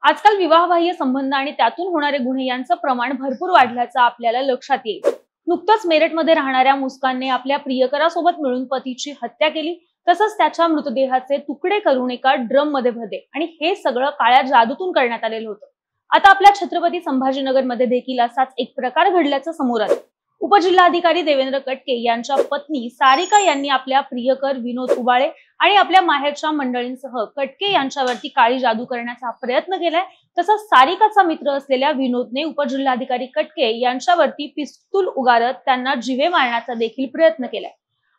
आजकाल विवाहबाह्य संबंध आणि त्यातून होणारे गुन्हे यांचं प्रमाण भरपूर वाढल्याचं आपल्याला लक्षात येईल। नुकतंच मेरठमध्ये राहणाऱ्या मुस्कानने आपल्या प्रियकरासोबत मिळून पतीची हत्या केली, तसंच त्याच्या मृतदेहाचे तुकडे करून एका ड्रम मध्ये भरले आणि हे सगळं काळ्या जादूतून करण्यात आलेलं होतं। आता आपल्या छत्रपती संभाजीनगर मध्ये देखील असाच एक प्रकार घडल्याचं समोर आलं। उपजिल्हाधिकारी देवेंद्र कटके यांच्या पत्नी सारिका यांनी आपल्या प्रियकर विनोद उबाळे आणि आपल्या माहेरच्या मंडळींसह कटके यांच्यावरती काळी जादू करण्याचा प्रयत्न केलाय। तसंच सारिकाचा मित्र असलेल्या विनोदने उपजिल्हाधिकारी कटके यांच्यावरती पिस्तूल उगारत त्यांना जीवे मारण्याचा देखील प्रयत्न केलाय।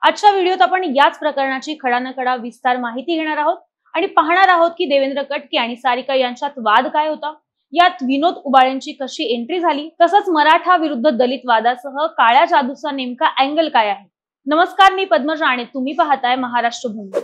आजच्या व्हिडिओत आपण याच प्रकरणाची खडानखडा विस्तार माहिती घेणार आहोत आणि पाहणार आहोत की देवेंद्र कटके आणि सारिका यांच्यात वाद काय होता, यात विनोद उबाळेंची कशी एंट्री झाली, तसंच मराठा विरुद्ध दलित वादासह काळ्या जादूचा नेमका अँगल काय आहे। नमस्कार, मी पद्मजा आणि तुम्ही पाहताय महाराष्ट्र भूमी।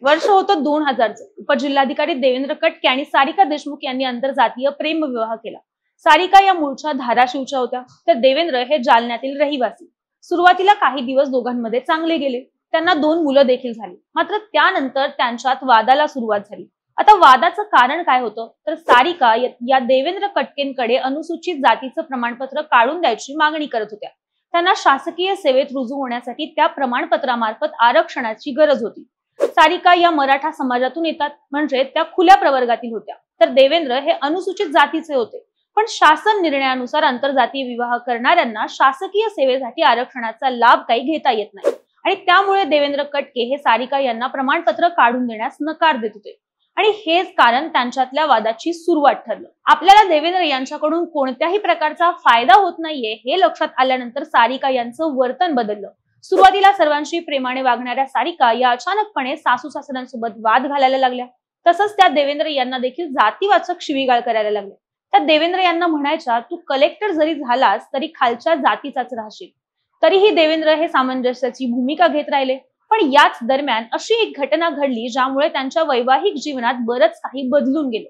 वर्ष होतं 2000 चं। उपजिल्हाधिकारी देवेंद्र कटके आणि सारिका देशमुख यांनी आंतरजातीय प्रेमविवाह केला। सारिका या मूळच्या धाराशिवच्या होत्या, तर देवेंद्र हे जालन्यातील रहिवासी। सुरुवातीला काही दिवस दोघांमध्ये चांगले गेले, त्यांना 2 मुलं देखील झाली। मात्र त्यानंतर त्यांच्यात वादाला सुरुवात झाली। आता वादाचं कारण काय होतं, तर सारिका या देवेंद्र कटकेंकडे अनुसूचित जातीचं प्रमाणपत्र काढून द्यायची मागणी करत होत्या। त्यांना शासकीय सेवेत रुजू होण्यासाठी त्या प्रमाणपत्रामार्फत आरक्षणाची गरज होती। सारिका या मराठा समाजातून येतात, म्हणजे त्या खुल्या प्रवर्गातील होत्या, तर देवेंद्र हे अनुसूचित जातीचे होते। पण शासन निर्णयानुसार आंतरजातीय विवाह करणाऱ्यांना शासकीय सेवेसाठी आरक्षणाचा लाभ काही घेता येत नाही आणि त्यामुळे देवेंद्र कटके हे सारिका यांना प्रमाणपत्र काढून देण्यास नकार देत होते आणि हेच कारण त्यांच्यातल्या वादाची सुरुवात ठरलं। आपल्याला देवेंद्र यांच्याकडून कोणत्याही प्रकारचा फायदा होत नाहीये हे लक्षात आल्यानंतर सारिका यांचं वर्तन बदललं। सुरुवातीला सर्वांशी प्रेमाने वागणाऱ्या सारिका या अचानकपणे सासू सासऱ्यांसोबत वाद घालायला लागल्या। तसंच त्या देवेंद्र यांना देखील जातीवाचक शिवीगाळ करायला लागल्या। त्या देवेंद्र यांना म्हणायच्या, तू कलेक्टर जरी झालास तरी खालच्या जातीचाच राहशील। तरीही देवेंद्र हे सामंजस्याची भूमिका घेत राहिले। पण याच दरम्यान अशी एक घटना घडली ज्यामुळे त्यांच्या वैवाहिक जीवनात बरंच काही बदलून गेलं।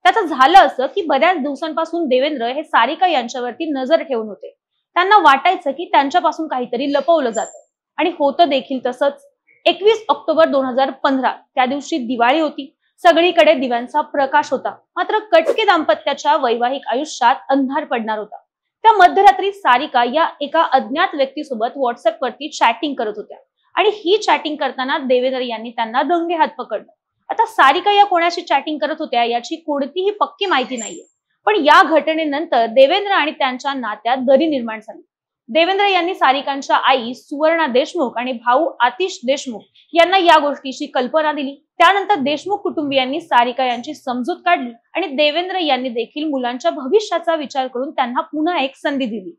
त्याचं झालं असं की बऱ्याच दिवसांपासून देवेंद्र हे सारिका यांच्यावरती नजर ठेवून होते। त्यांना वाटायचं की त्यांच्यापासून काहीतरी लपवलं जातं आणि होतं देखील तसंच। 21 ऑक्टोबर 2015 त्या दिवशी दिवाळी होती। सगळीकडे दिव्यांचा प्रकाश होता, मात्र कटके दाम्पत्याच्या वैवाहिक आयुष्यात अंधार पडणार होता। त्या मध्यरात्री सारिका या एका अज्ञात व्यक्तीसोबत व्हॉट्सअपवरती चॅटिंग करत होत्या आणि ही चॅटिंग करताना देवेंद्र यांनी त्यांना दंगेहात पकडलं। आता सारिका या कोणाशी चॅटिंग करत होत्या याची कोणतीही पक्की माहिती नाहीये, पण या घटनेनंतर देवेंद्र आणि त्यांच्या नात्यात दरी निर्माण झाली। देवेंद्र यांनी सारिकांच्या आई सुवर्णा देशमुख आणि भाऊ आतिश देशमुख यांना या गोष्टीची कल्पना दिली। त्यानंतर देशमुख कुटुंबियांनी सारिका यांची समजूत काढली आणि देवेंद्र यांनी देखील मुलांच्या भविष्याचा विचार करून त्यांना पुन्हा एक संधी दिली।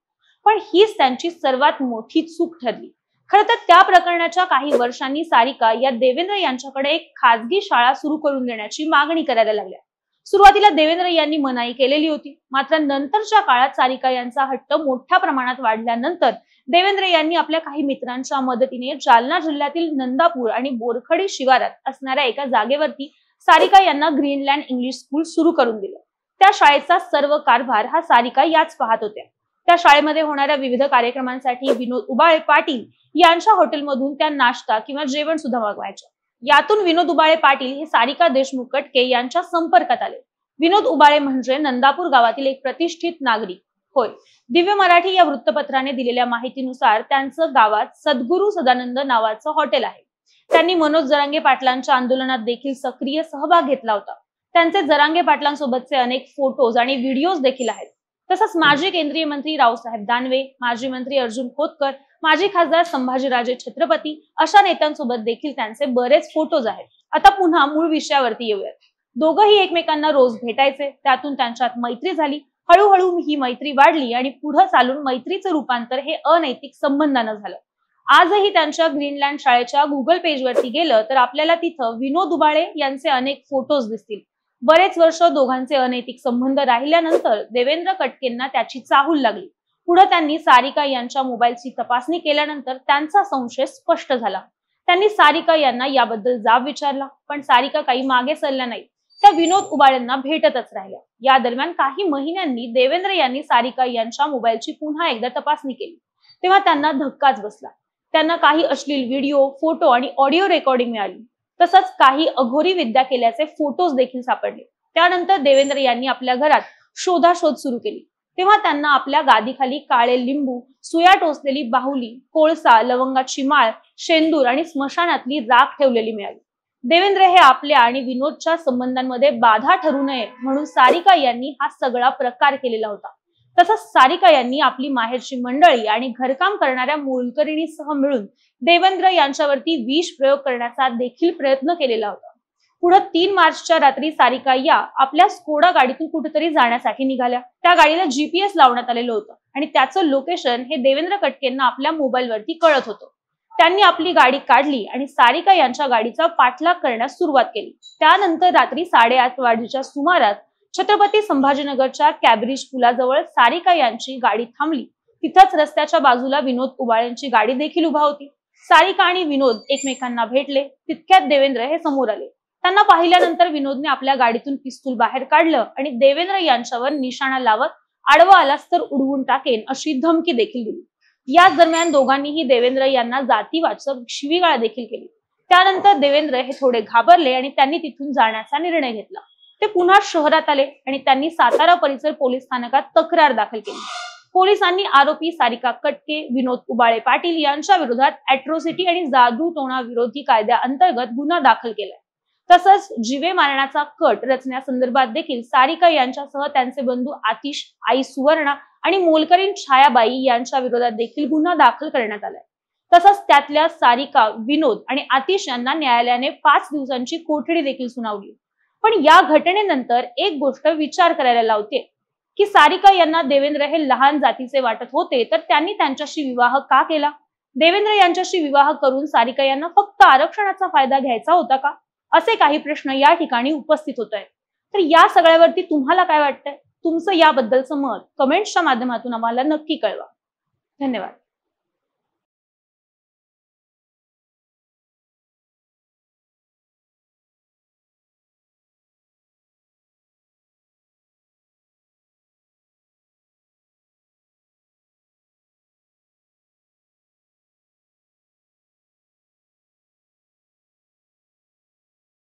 पण हीच त्यांची सर्वात मोठी चूक ठरली। खरं तर त्या प्रकरणाच्या काही वर्षांनी सारिका या देवेंद्र यांच्याकडे एक खासगी शाळा सुरू करून देण्याची मागणी करायला लागल्या। सुरुवातीला देवेंद्र यांनी मनाई केलेली होती, मात्र नंतरच्या काळात सारिका यांचा हट्ट मोठ्या प्रमाणात वाढल्यानंतर देवेंद्र यांनी आपल्या काही मित्रांच्या मदतीने जालना जिल्ह्यातील नंदापूर आणि बोरखडी शिवारात असणाऱ्या एका जागेवरती सारिका यांना ग्रीनलँड इंग्लिश स्कूल सुरू करून दिलं। त्या शाळेचा सर्व कारभार हा सारिका याच पाहत होत्या। त्या शाळेमध्ये होणाऱ्या विविध कार्यक्रमांसाठी विनोद उबाळे पाटील यांच्या हॉटेलमधून त्या नाश्ता किंवा जेवण सुद्धा मागवायच्या। यातून विनोद उबाळे पाटील हे सारिका देशमुख कटके यांच्या संपर्कात आले। विनोद उबाळे म्हणजे नंदापूर गावातील एक प्रतिष्ठित नागरिक होय। दिव्य मराठी या वृत्तपत्राने दिलेल्या माहितीनुसार त्यांचं गावात सद्गुरू सदानंद नावाचं हॉटेल आहे। त्यांनी मनोज जरांगे पाटलांच्या आंदोलनात देखील सक्रिय सहभाग घेतला होता। त्यांचे जरांगे पाटलांसोबतचे अनेक फोटोज आणि व्हिडिओज देखील आहेत। तसंच माजी केंद्रीय मंत्री रावसाहेब दानवे, माजी मंत्री अर्जुन खोतकर, माजी खासदार संभाजीराजे छत्रपती अशा नेत्यांसोबत देखील त्यांचे बरेच फोटोज आहेत। आता पुन्हा मूळ विषयावरती येऊयात। दोघंही एकमेकांना रोज भेटायचे, त्यातून त्यांच्यात मैत्री झाली। हळूहळू ही मैत्री वाढली आणि पुढे चालून मैत्रीचं रूपांतर हे अनैतिक संबंधानं झालं। आजही त्यांच्या ग्रीनलँड शाळेच्या गुगल पेजवरती गेलं तर आपल्याला तिथं विनोद उबाळे यांचे अनेक फोटोज दिसतील। बरेच वर्ष दोघांचे अनैतिक संबंध राहिल्यानंतर देवेंद्र कटकेंना त्याची चाहूल लागली। पुढे त्यांनी सारिका यांच्या मोबाईलची तपासणी केल्यानंतर त्यांचा संशय स्पष्ट झाला। त्यांनी सारिका यांना याबद्दल जाब विचारला, पण सारिका काही मागे सरल्या नाही। त्या विनोद उबाळेंना भेटतच राहिल्या। या दरम्यान काही महिन्यांनी देवेंद्र यांनी सारिका यांच्या मोबाईलची पुन्हा एकदा तपासणी केली, तेव्हा त्यांना धक्काच बसला। त्यांना काही अश्लील व्हिडिओ, फोटो आणि ऑडिओ रेकॉर्डिंग मिळाली। तसंच काही अघोरी विद्या केल्याचे फोटोज देखील सापडले। त्यानंतर देवेंद्र यांनी आपल्या घरात शोधाशोध सुरू केली, तेव्हा त्यांना आपल्या गादीखाली काळे लिंबू, सुया टोचलेली बाहुली, कोळसा, लवंगाची माळ, शेंदूर आणि स्मशानातली राख ठेवलेली मिळाली। देवेंद्र हे आपल्या आणि विनोदच्या संबंधांमध्ये बाधा ठरू नये म्हणून सारिका यांनी हा सगळा प्रकार केलेला होता। तसंच सारिका यांनी आपली माहेरची मंडळी आणि घरकाम करणाऱ्या मोलकरणीसह मिळून देवेंद्र यांच्यावरती विष प्रयोग करण्याचा देखील प्रयत्न केलेला होता। पुढे 3 मार्चच्या रात्री सारिका या आपल्या स्कोडा गाडीतून कुठेतरी जाण्यासाठी निघाल्या। त्या गाडीला GPS लावण्यात आलेलं होतं आणि त्याचं लोकेशन हे देवेंद्र कटकेंना आपल्या मोबाईलवरती कळत होतं। त्यांनी आपली गाडी काढली आणि सारिका यांच्या गाडीचा पाठलाग करण्यास सुरुवात केली। त्यानंतर रात्री 8:30 वाजेच्या सुमारास छत्रपती संभाजीनगरच्या कॅब्रिज पुलाजवळ सारिका यांची गाडी थांबली। तिथंच रस्त्याच्या बाजूला विनोद उबाळेंची गाडी देखील उभा होती। सारिका आणि विनोद एकमेकांना भेटले। तितक्यात देवेंद्र हे समोर आले। त्यांना पाहिल्यानंतर विनोदने आपल्या गाडीतून पिस्तूल बाहेर काढलं आणि देवेंद्र यांच्यावर निशाणा लावत आडवा आलास तर उडवून टाकेन अशी धमकी देखील दिली। याच दरम्यान दोघांनीही देवेंद्र यांना जातीवाचक शिवीगाळ देखील केली। त्यानंतर देवेंद्र हे थोडे घाबरले आणि त्यांनी तिथून जाण्याचा निर्णय घेतला। ते पुन्हा शहरात आले आणि त्यांनी सातारा परिसर पोलीस स्थानकात तक्रार दाखल केली। पोलिसांनी आरोपी सारिका कटके, विनोद उबाळे पाटील यांच्या विरोधात अॅट्रॉसिटी आणि जादूटोणा विरोधी कायद्याअंतर्गत गुन्हा दाखल केलाय। तसंच जीवे मारण्याचा कट रचण्यासंदर्भात देखील सारिका यांच्यासह त्यांचे बंधू आतिश, आई सुवर्णा आणि मोलकरीण छायाबाई यांच्या विरोधात देखील गुन्हा दाखल करण्यात आलाय। तसंच त्यातल्या सारिका, विनोद आणि आतिश यांना न्यायालयाने 5 दिवसांची कोठडी देखील सुनावली। पण या घटनेनंतर एक गोष्ट विचार करायला लावते की सारिका यांना देवेंद्र हे लहान जातीचे वाटत होते, तर त्यांनी त्यांच्याशी विवाह का केला? देवेंद्र यांच्याशी विवाह करून सारिका यांना फक्त आरक्षणाचा फायदा घ्यायचा होता का? असे काही प्रश्न या ठिकाणी उपस्थित होत आहेत। तर या सगळ्यावरती तुम्हाला काय वाटतंय? तुमचं याबद्दलचं मत कमेंट्सच्या माध्यमातून आम्हाला नक्की कळवा। धन्यवाद।